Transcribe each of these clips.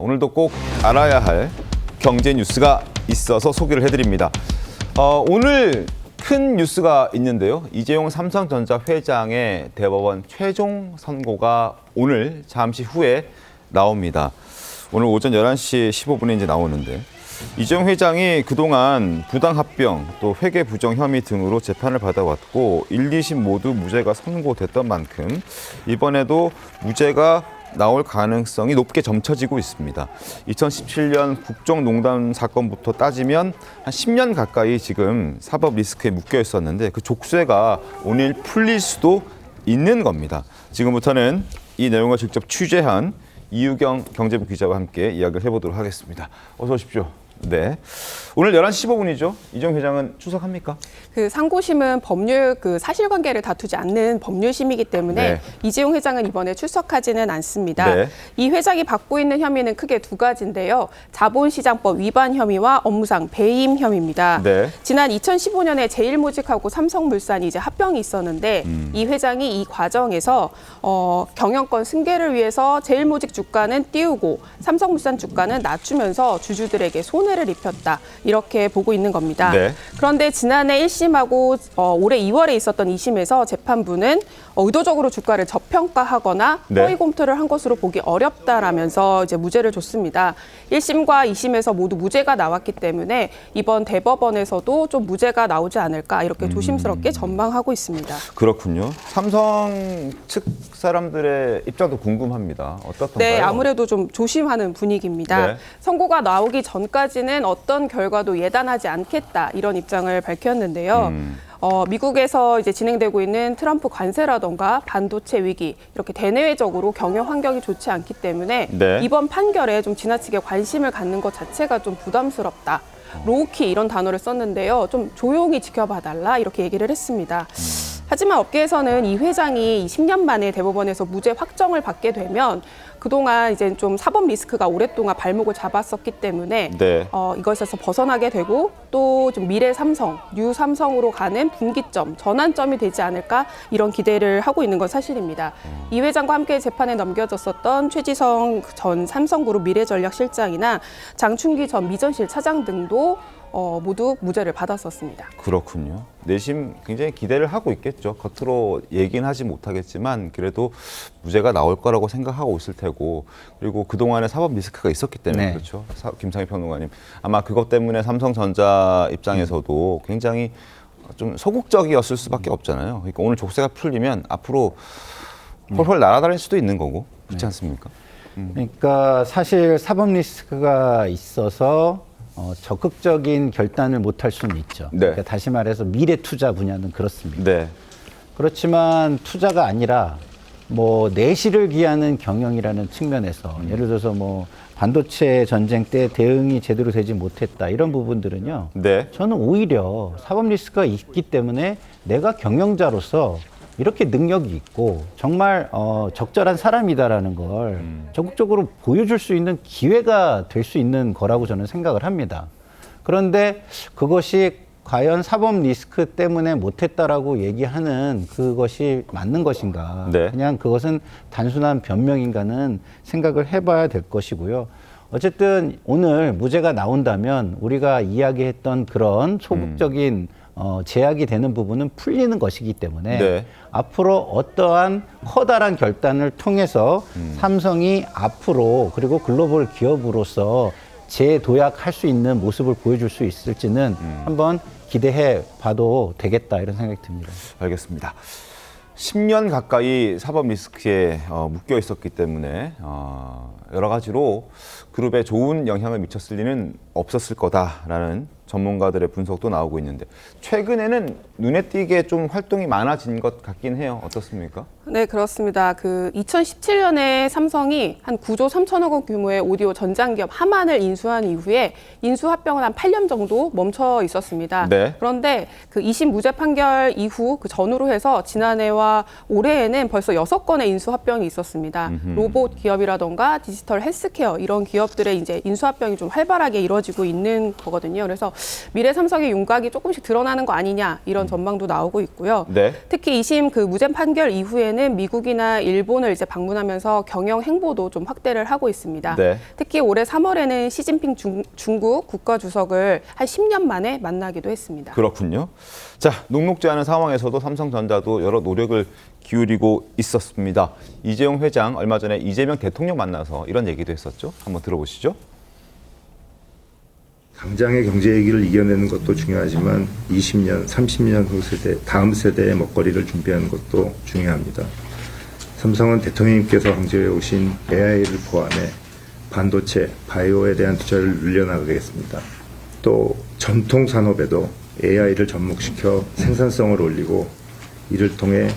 오늘도 꼭 알아야 할 경제 뉴스가 있어서 소개를 해드립니다. 오늘 큰 뉴스가 있는데요. 이재용 삼성전자 회장의 대법원 최종 선고가 오늘 잠시 후에 나옵니다. 오늘 오전 11시 15분에 이제 나오는데 이재용 회장이 그동안 부당합병 또 회계 부정 혐의 등으로 재판을 받아왔고 1, 2심 모두 무죄가 선고됐던 만큼 이번에도 무죄가 나올 가능성이 높게 점쳐지고 있습니다. 2017년 국정농단 사건부터 따지면 한 10년 가까이 지금 사법 리스크에 묶여 있었는데 그 족쇄가 오늘 풀릴 수도 있는 겁니다. 지금부터는 이 내용을 직접 취재한 이유경 경제부 기자와 함께 이야기를 해보도록 하겠습니다. 어서 오십시오. 네. 오늘 11시 15분이죠. 이재용 회장은 출석합니까? 그 상고심은 법률 사실관계를 다투지 않는 법률심이기 때문에 네. 이재용 회장은 이번에 출석하지는 않습니다. 네. 이 회장이 받고 있는 혐의는 크게 두 가지인데요. 자본시장법 위반 혐의와 업무상 배임 혐의입니다. 네. 지난 2015년에 제일모직하고 삼성물산이 이제 합병이 있었는데 이 회장이 이 과정에서 경영권 승계를 위해서 제일모직 주가는 띄우고 삼성물산 주가는 낮추면서 주주들에게 손해를 입혔다. 이렇게 보고 있는 겁니다. 네. 그런데 지난해 1심하고 올해 2월에 있었던 2심에서 재판부는 의도적으로 주가를 저평가하거나 네. 허위 검토를 한 것으로 보기 어렵다라면서 이제 무죄를 줬습니다. 1심과 2심에서 모두 무죄가 나왔기 때문에 이번 대법원에서도 좀 무죄가 나오지 않을까 이렇게 조심스럽게 전망하고 있습니다. 그렇군요. 삼성 측 사람들의 입장도 궁금합니다. 어떻던가요? 네, 아무래도 좀 조심하는 분위기입니다. 네. 선고가 나오기 전까지는 어떤 결과도 예단하지 않겠다 이런 입장을 밝혔는데요. 미국에서 이제 진행되고 있는 트럼프 관세라던가 반도체 위기 이렇게 대내외적으로 경영 환경이 좋지 않기 때문에 네. 이번 판결에 좀 지나치게 관심을 갖는 것 자체가 좀 부담스럽다. 로우키 이런 단어를 썼는데요. 좀 조용히 지켜봐달라 이렇게 얘기를 했습니다. 하지만 업계에서는 이 회장이 10년 만에 대법원에서 무죄 확정을 받게 되면 그동안 이제 좀 사법 리스크가 오랫동안 발목을 잡았었기 때문에 네. 이것에서 벗어나게 되고 또 좀 미래 삼성, 뉴 삼성으로 가는 분기점, 전환점이 되지 않을까 이런 기대를 하고 있는 건 사실입니다. 이 회장과 함께 재판에 넘겨졌었던 최지성 전 삼성그룹 미래전략실장이나 장충기 전 미전실 차장 등도 모두 무죄를 받았었습니다. 그렇군요. 내심 굉장히 기대를 하고 있겠죠. 겉으로 얘기는 하지 못하겠지만 그래도 무죄가 나올 거라고 생각하고 있을 테고 그리고 그동안에 사법 리스크가 있었기 때문에 네. 그렇죠. 김상희 평론가님. 아마 그것 때문에 삼성전자 입장에서도 굉장히 좀 소극적이었을 수밖에 없잖아요. 그러니까 오늘 족쇄가 풀리면 앞으로 홀홀 날아다닐 수도 있는 거고 그렇지 않습니까? 그러니까 사실 사법 리스크가 있어서 적극적인 결단을 못할 수는 있죠. 네. 그러니까 다시 말해서 미래 투자 분야는 그렇습니다. 네. 그렇지만 투자가 아니라 뭐 내실을 기하는 경영이라는 측면에서 예를 들어서 뭐 반도체 전쟁 때 대응이 제대로 되지 못했다 이런 부분들은요. 네. 저는 오히려 사법 리스크가 있기 때문에 내가 경영자로서 이렇게 능력이 있고 정말 적절한 사람이다라는 걸 적극적으로 보여줄 수 있는 기회가 될 수 있는 거라고 저는 생각을 합니다. 그런데 그것이 과연 사법 리스크 때문에 못했다라고 얘기하는 그것이 맞는 것인가? 네. 그냥 그것은 단순한 변명인가는 생각을 해봐야 될 것이고요. 어쨌든 오늘 무죄가 나온다면 우리가 이야기했던 그런 소극적인 제약이 되는 부분은 풀리는 것이기 때문에 네. 앞으로 어떠한 커다란 결단을 통해서 삼성이 앞으로 그리고 글로벌 기업으로서 재도약할 수 있는 모습을 보여줄 수 있을지는 한번 기대해 봐도 되겠다 이런 생각이 듭니다. 알겠습니다. 10년 가까이 사법 리스크에 묶여 있었기 때문에 여러 가지로 그룹에 좋은 영향을 미쳤을 리는 없었을 거다라는 전문가들의 분석도 나오고 있는데 최근에는 눈에 띄게 좀 활동이 많아진 것 같긴 해요. 어떻습니까? 네, 그렇습니다. 2017년에 삼성이 한 9조 3천억 원 규모의 오디오 전장기업 하만을 인수한 이후에 인수합병은 한 8년 정도 멈춰 있었습니다. 네. 그런데 2심 무죄 판결 이후 그 전후로 해서 지난해와 올해에는 벌써 6건의 인수합병이 있었습니다. 로봇 기업이라던가 디지털 헬스케어 이런 기업들의 이제 인수합병이 좀 활발하게 이루어지고 이루어지고 있는 거거든요. 그래서 미래 삼성의 윤곽이 조금씩 드러나는 거 아니냐 이런 전망도 나오고 있고요. 네. 특히 2심 그 무죄 판결 이후에는 미국이나 일본을 이제 방문하면서 경영 행보도 좀 확대를 하고 있습니다. 네. 특히 올해 3월에는 시진핑 중국 국가주석을 한 10년 만에 만나기도 했습니다. 그렇군요. 자, 녹록지 않은 상황에서도 삼성전자도 여러 노력을 기울이고 있었습니다. 이재용 회장 얼마 전에 이재명 대통령 만나서 이런 얘기도 했었죠. 한번 들어보시죠. 당장의 경제 위기를 이겨내는 것도 중요하지만 20년, 30년 후 세대, 다음 세대의 먹거리를 준비하는 것도 중요합니다. 삼성은 대통령님께서 강조해 오신 AI를 포함해 반도체, 바이오에 대한 투자를 늘려나가겠습니다. 또 전통 산업에도 AI를 접목시켜 생산성을 올리고 이를 통해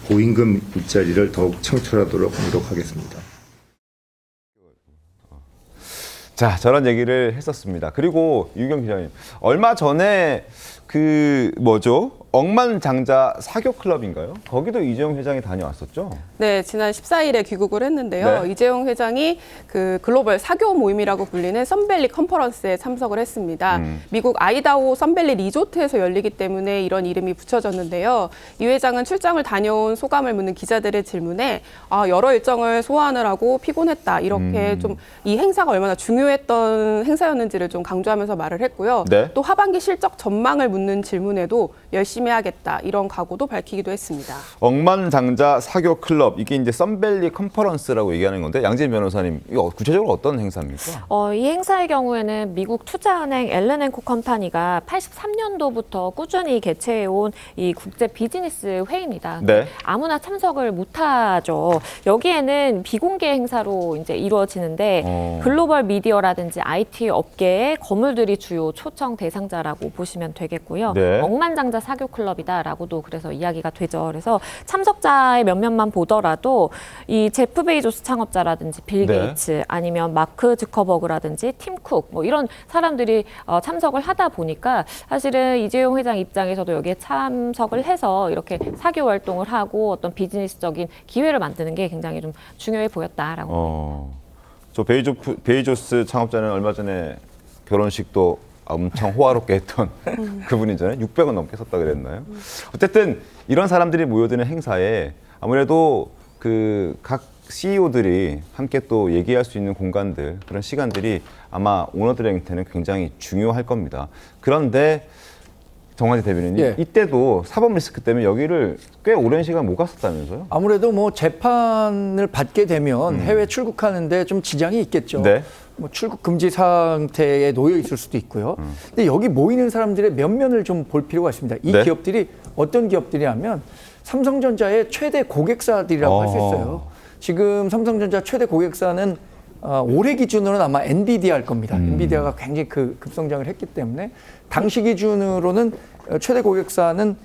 고임금 일자리를 더욱 창출하도록 노력하겠습니다. 자, 저런 얘기를 했었습니다. 그리고 유경 기자님, 얼마 전에 억만장자 사교 클럽인가요? 거기도 이재용 회장이 다녀왔었죠? 네, 지난 14일에 귀국을 했는데요. 네. 이재용 회장이 그 글로벌 사교 모임이라고 불리는 선밸리 컨퍼런스에 참석을 했습니다. 미국 아이다호 선밸리 리조트에서 열리기 때문에 이런 이름이 붙여졌는데요. 이 회장은 출장을 다녀온 소감을 묻는 기자들의 질문에 여러 일정을 소화하느라고 피곤했다. 이렇게 좀 이 행사가 얼마나 중요했던 행사였는지를 좀 강조하면서 말을 했고요. 네. 또 하반기 실적 전망을 묻는 질문에도 열심히 하겠다. 이런 각오도 밝히기도 했습니다. 억만장자 사교 클럽, 이게 이제 선밸리 컨퍼런스라고 얘기하는 건데, 양진 변호사님, 이거 구체적으로 어떤 행사입니까? 이 행사의 경우에는 미국 투자은행 앨런앤코 컴퍼니가 83년도부터 꾸준히 개최해온 이 국제 비즈니스 회의입니다. 네. 아무나 참석을 못하죠. 여기에는 비공개 행사로 이제 이루어지는데 글로벌 미디어라든지 IT 업계의 거물들이 주요 초청 대상자라고 보시면 되겠고요. 네. 억만장자 사교 클럽이다라고도 그래서 이야기가 되죠. 그래서 참석자의 몇몇만 보더라도 이 제프 베이조스 창업자라든지 빌 네. 게이츠 아니면 마크 주커버그라든지 팀 쿡 뭐 이런 사람들이 참석을 하다 보니까 사실은 이재용 회장 입장에서도 여기에 참석을 해서 이렇게 사교 활동을 하고 어떤 비즈니스적인 기회를 만드는 게 굉장히 좀 중요해 보였다라고. 저 베이조스 창업자는 얼마 전에 결혼식도 엄청 호화롭게 했던 그분이잖아요. 600원 넘게 썼다 그랬나요? 어쨌든 이런 사람들이 모여드는 행사에 아무래도 그 각 CEO들이 함께 또 얘기할 수 있는 공간들, 그런 시간들이 아마 오너들한테는 굉장히 중요할 겁니다. 그런데 정환희 대변인님, 예. 이때도 사법 리스크 때문에 여기를 꽤 오랜 시간 못 갔었다면서요? 아무래도 뭐 재판을 받게 되면 해외 출국하는데 좀 지장이 있겠죠. 네. 뭐 출국 금지 상태에 놓여 있을 수도 있고요. 근데 여기 모이는 사람들의 면면을 좀 볼 필요가 있습니다. 이 네. 기업들이 어떤 기업들이냐면 삼성전자의 최대 고객사들이라고 할 수 있어요. 지금 삼성전자 최대 고객사는 올해 기준으로는 아마 엔비디아일 겁니다. 엔비디아가 굉장히 급성장을 했기 때문에 당시 기준으로는 최대 고객사는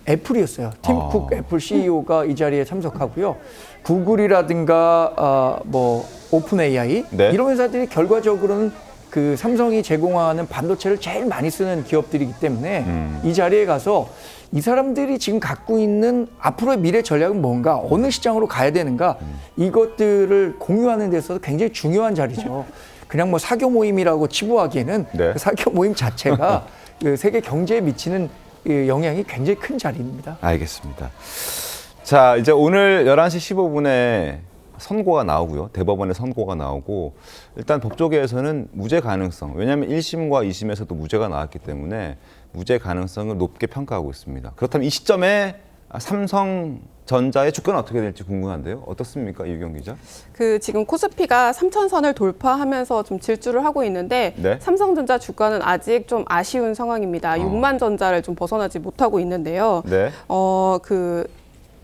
애플이었어요. 팀 쿡 애플 CEO가 이 자리에 참석하고요. 구글이라든가 뭐 오픈 AI 네. 이런 회사들이 결과적으로는 그 삼성이 제공하는 반도체를 제일 많이 쓰는 기업들이기 때문에 이 자리에 가서 이 사람들이 지금 갖고 있는 앞으로의 미래 전략은 뭔가, 어느 시장으로 가야 되는가, 이것들을 공유하는 데 있어서 굉장히 중요한 자리죠. 그냥 뭐 사교 모임이라고 치부하기에는 네. 그 사교 모임 자체가 그 세계 경제에 미치는 영향이 굉장히 큰 자리입니다. 알겠습니다. 자, 이제 오늘 11시 15분에 선고가 나오고요. 대법원의 선고가 나오고, 일단 법조계에서는 무죄 가능성, 왜냐하면 1심과 2심에서도 무죄가 나왔기 때문에 무죄 가능성을 높게 평가하고 있습니다. 그렇다면 이 시점에 삼성전자의 주가는 어떻게 될지 궁금한데요. 어떻습니까, 유경 기자? 지금 코스피가 3,000선을 돌파하면서 좀 질주를 하고 있는데 네. 삼성전자 주가는 아직 좀 아쉬운 상황입니다. 6만 전자를 좀 벗어나지 못하고 있는데요. 네.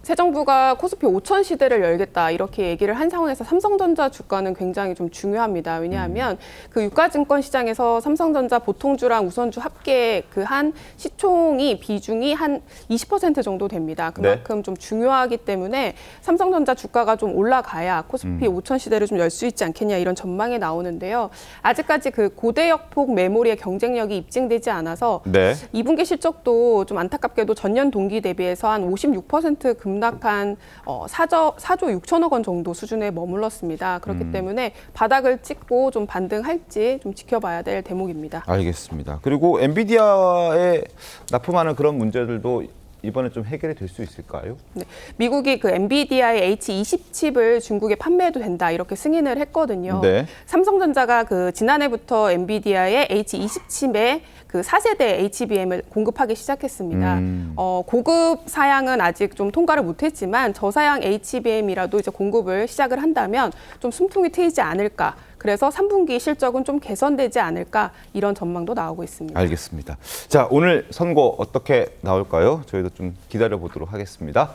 새 정부가 코스피 5천 시대를 열겠다 이렇게 얘기를 한 상황에서 삼성전자 주가는 굉장히 좀 중요합니다. 왜냐하면 그 유가증권 시장에서 삼성전자 보통주랑 우선주 합계 그 한 시총이 비중이 한 20% 정도 됩니다. 그만큼 좀 중요하기 때문에 삼성전자 주가가 좀 올라가야 코스피 5천 시대를 좀 열 수 있지 않겠냐 이런 전망이 나오는데요. 아직까지 그 고대역폭 메모리의 경쟁력이 입증되지 않아서 네. 2분기 실적도 좀 안타깝게도 전년 동기 대비해서 한 56% 급락한 4조 6천억 원 정도 수준에 머물렀습니다. 그렇기 때문에 바닥을 찍고 좀 반등할지 좀 지켜봐야 될 대목입니다. 알겠습니다. 그리고 엔비디아에 납품하는 그런 문제들도 이번에 좀 해결이 될 수 있을까요? 네, 미국이 그 엔비디아의 H20 칩을 중국에 판매해도 된다 이렇게 승인을 했거든요. 네. 삼성전자가 그 지난해부터 엔비디아의 H20 칩에 그 4세대 HBM을 공급하기 시작했습니다. 고급 사양은 아직 좀 통과를 못했지만 저사양 HBM이라도 이제 공급을 시작을 한다면 좀 숨통이 트이지 않을까. 그래서 3분기 실적은 좀 개선되지 않을까 이런 전망도 나오고 있습니다. 알겠습니다. 자, 오늘 선고 어떻게 나올까요? 저희도 좀 기다려 보도록 하겠습니다.